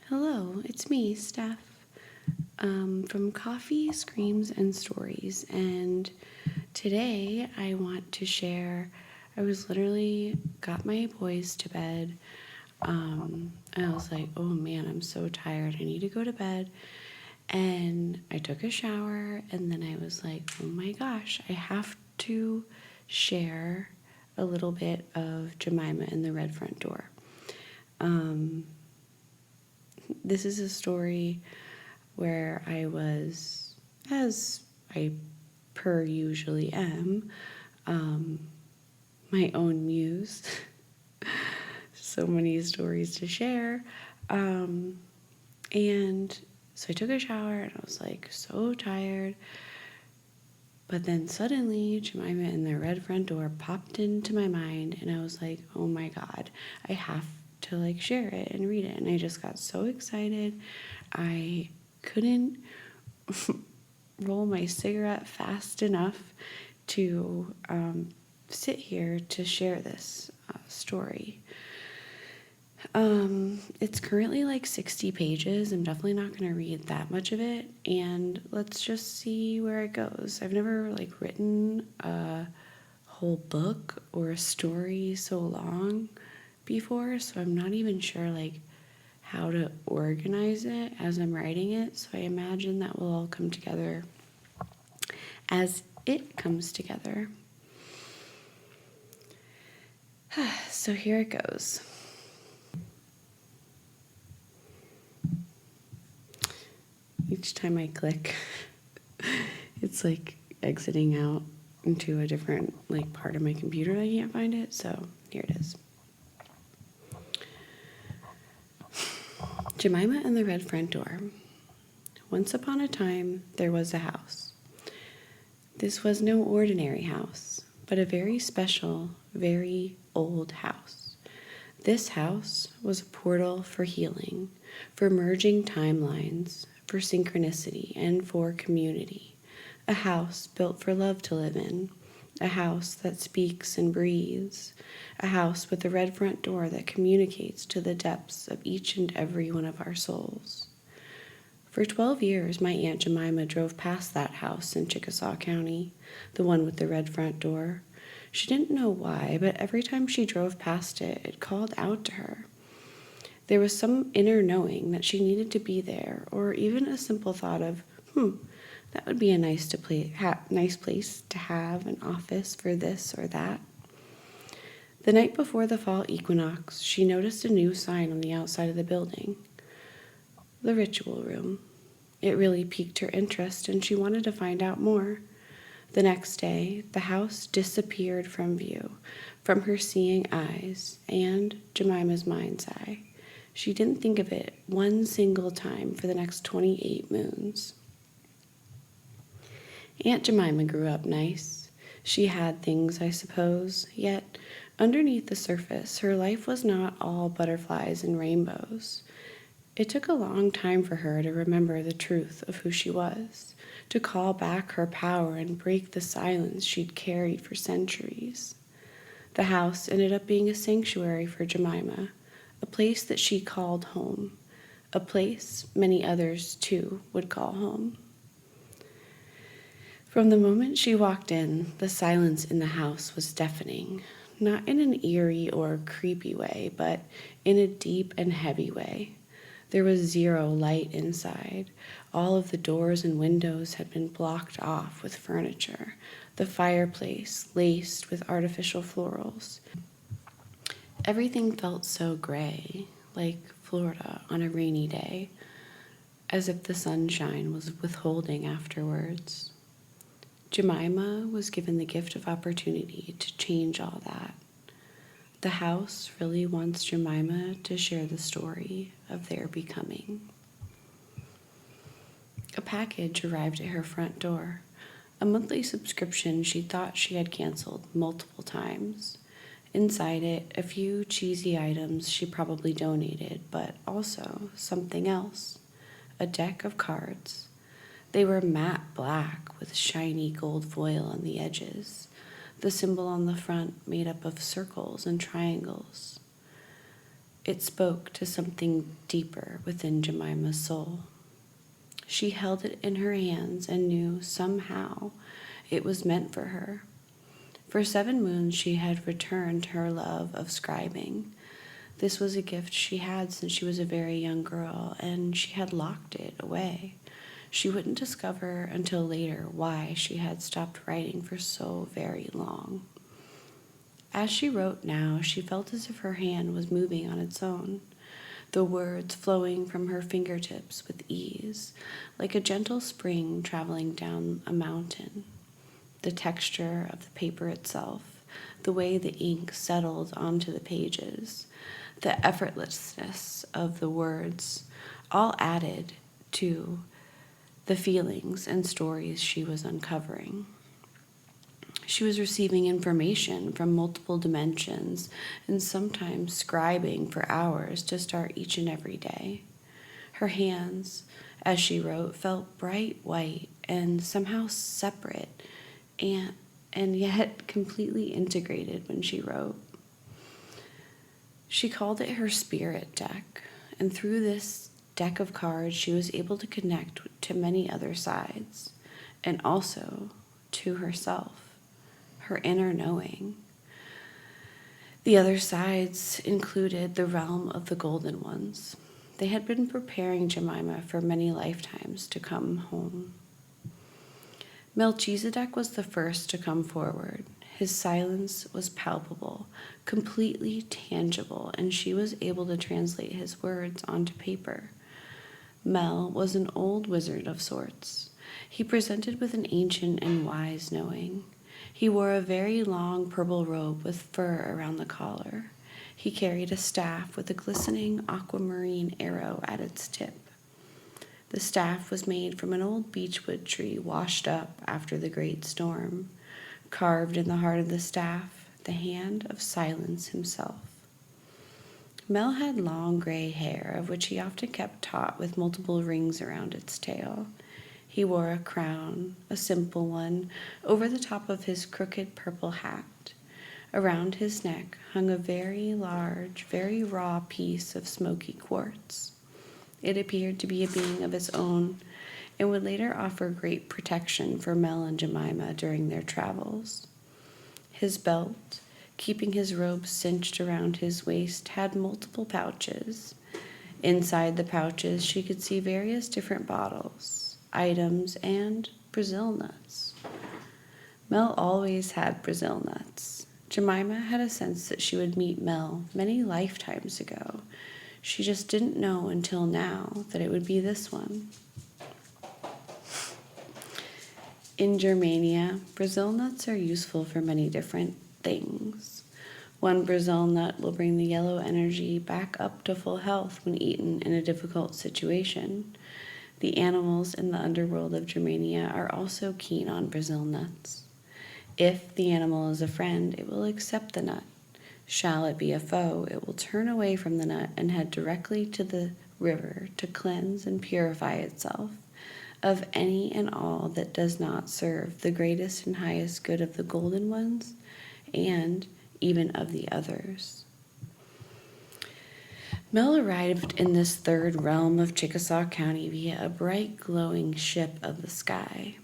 Hello, it's me, Steph, from Coffee, Screams, and Stories. And today I want to share. I was literally got my boys to bed. And I was like, oh man, I'm so tired. I need to go to bed. And I took a shower, and then I was like, oh my gosh, I have to share a little bit of Jemima and the Red Front Door. This is a story where I was, as I per usually am, my own muse. So many stories to share. And so I took a shower and I was like so tired. But then suddenly Jemima and the Red Front Door popped into my mind, and I was like, oh my God, I have to like share it and read it. And I just got so excited. I couldn't roll my cigarette fast enough to sit here to share this story. It's currently like 60 pages. I'm definitely not going to read that much of it, and let's just see where it goes. I've never like written a whole book or a story so long before, so I'm not even sure like how to organize it as I'm writing it. So I imagine that will all come together as it comes together. So here it goes. Each time I click, it's like exiting out into a different like part of my computer. I can't find it, so here it is. Jemima and the Red Front Door. Once upon a time, there was a house. This was no ordinary house, but a very special, very old house. This house was a portal for healing, for merging timelines, for synchronicity, and for community. A house built for love to live in. A house that speaks and breathes. A house with a red front door that communicates to the depths of each and every one of our souls. For 12 years, my Aunt Jemima drove past that house in Chickasaw County, the one with the red front door. She didn't know why, but every time she drove past it, it called out to her. There was some inner knowing that she needed to be there, or even a simple thought of, that would be a nice place to have an office for this or that. The night before the fall equinox, she noticed a new sign on the outside of the building. The ritual room. It really piqued her interest, and she wanted to find out more. The next day, the house disappeared from view, from her seeing eyes and Jemima's mind's eye. She didn't think of it one single time for the next 28 moons. Aunt Jemima grew up nice. She had things, I suppose, yet underneath the surface, her life was not all butterflies and rainbows. It took a long time for her to remember the truth of who she was, to call back her power and break the silence she'd carried for centuries. The house ended up being a sanctuary for Jemima, a place that she called home, a place many others, too, would call home. From the moment she walked in, the silence in the house was deafening, not in an eerie or creepy way, but in a deep and heavy way. There was zero light inside. All of the doors and windows had been blocked off with furniture, the fireplace laced with artificial florals. Everything felt so gray, like Florida on a rainy day, as if the sunshine was withholding afterwards. Jemima was given the gift of opportunity to change all that. The house really wants Jemima to share the story of their becoming. A package arrived at her front door, a monthly subscription she thought she had canceled multiple times. Inside it, a few cheesy items she probably donated, but also something else, a deck of cards. They were matte black with shiny gold foil on the edges, the symbol on the front made up of circles and triangles. It spoke to something deeper within Jemima's soul. She held it in her hands and knew somehow it was meant for her. For 7 moons she had returned her love of scribing. This was a gift she had since she was a very young girl, and she had locked it away. She wouldn't discover until later why she had stopped writing for so very long. As she wrote now, she felt as if her hand was moving on its own, the words flowing from her fingertips with ease, like a gentle spring traveling down a mountain. The texture of the paper itself, the way the ink settled onto the pages, the effortlessness of the words, all added to the feelings and stories she was uncovering. She was receiving information from multiple dimensions and sometimes scribing for hours to start each and every day. Her hands, as she wrote, felt bright white and somehow separate and yet completely integrated when she wrote. She called it her spirit deck, and through this deck of cards she was able to connect to many other sides, and also to herself, her inner knowing. The other sides included the realm of the golden ones. They had been preparing Jemima for many lifetimes to come home. Melchizedek was the first to come forward. His silence was palpable, completely tangible, and she was able to translate his words onto paper. Mel was an old wizard of sorts. He presented with an ancient and wise knowing. He wore a very long purple robe with fur around the collar. He carried a staff with a glistening aquamarine arrow at its tip. The staff was made from an old beechwood tree washed up after the great storm. Carved in the heart of the staff, the hand of Silence himself. Mel had long gray hair, of which he often kept taut with multiple rings around its tail. He wore a crown, a simple one, over the top of his crooked purple hat. Around his neck hung a very large, very raw piece of smoky quartz. It appeared to be a being of its own, and would later offer great protection for Mel and Jemima during their travels. His belt, keeping his robe cinched around his waist, had multiple pouches. Inside the pouches she could see various different bottles, items, and Brazil nuts. Mel always had Brazil nuts. Jemima had a sense that she would meet Mel many lifetimes ago. She just didn't know until now that it would be this one. In Germania, Brazil nuts are useful for many different things. One Brazil nut will bring the yellow energy back up to full health when eaten in a difficult situation. The animals in the underworld of Germania are also keen on Brazil nuts. If the animal is a friend, it will accept the nut. Shall it be a foe, it will turn away from the nut and head directly to the river to cleanse and purify itself of any and all that does not serve the greatest and highest good of the golden ones and even of the others. Mel arrived in this third realm of Chickasaw County via a bright glowing ship of the sky.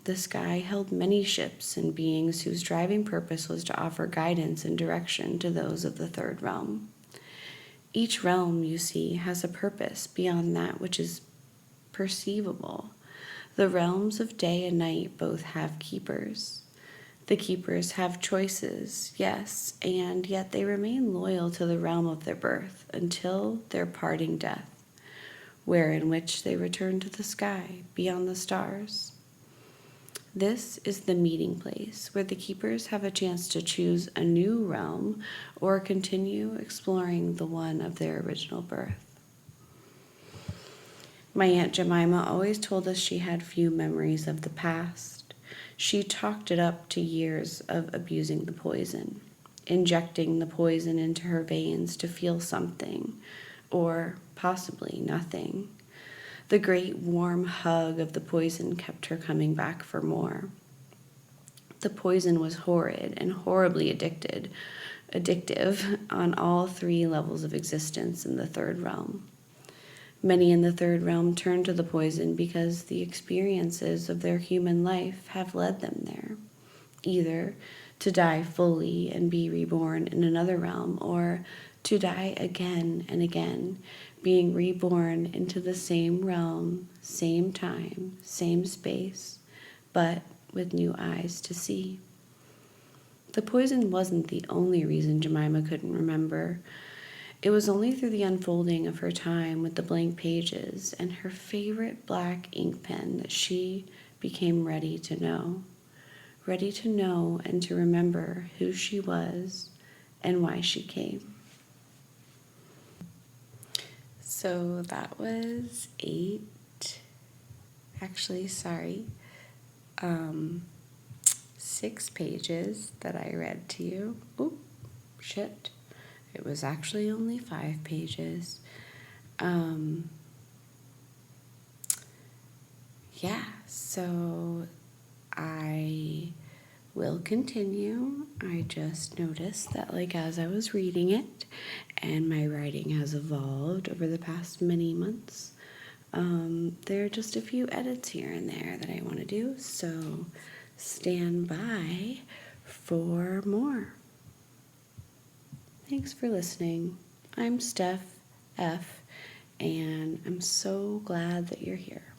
The sky held many ships and beings whose driving purpose was to offer guidance and direction to those of the third realm. Each realm, you see, has a purpose beyond that which is perceivable. The realms of day and night both have keepers. The keepers have choices, yes, and yet they remain loyal to the realm of their birth until their parting death, where in which they return to the sky beyond the stars. This is the meeting place where the keepers have a chance to choose a new realm or continue exploring the one of their original birth. My Aunt Jemima always told us she had few memories of the past. She chalked it up to years of abusing the poison, injecting the poison into her veins to feel something, or possibly nothing. The great warm hug of the poison kept her coming back for more. The poison was horrid and horribly addictive on all three levels of existence in the third realm. Many in the third realm turn to the poison because the experiences of their human life have led them there, either to die fully and be reborn in another realm, or to die again and again, being reborn into the same realm, same time, same space, but with new eyes to see. The poison wasn't the only reason Jemima couldn't remember. It was only through the unfolding of her time with the blank pages and her favorite black ink pen that she became ready to know. Ready to know and to remember who she was and why she came. So that was 6 pages that I read to you. Oop, shit. It was actually only 5 pages. So I will continue. I just noticed that, like, as I was reading it, and my writing has evolved over the past many months, there are just a few edits here and there that I want to do, so stand by for more. Thanks for listening. I'm Steph F., and I'm so glad that you're here.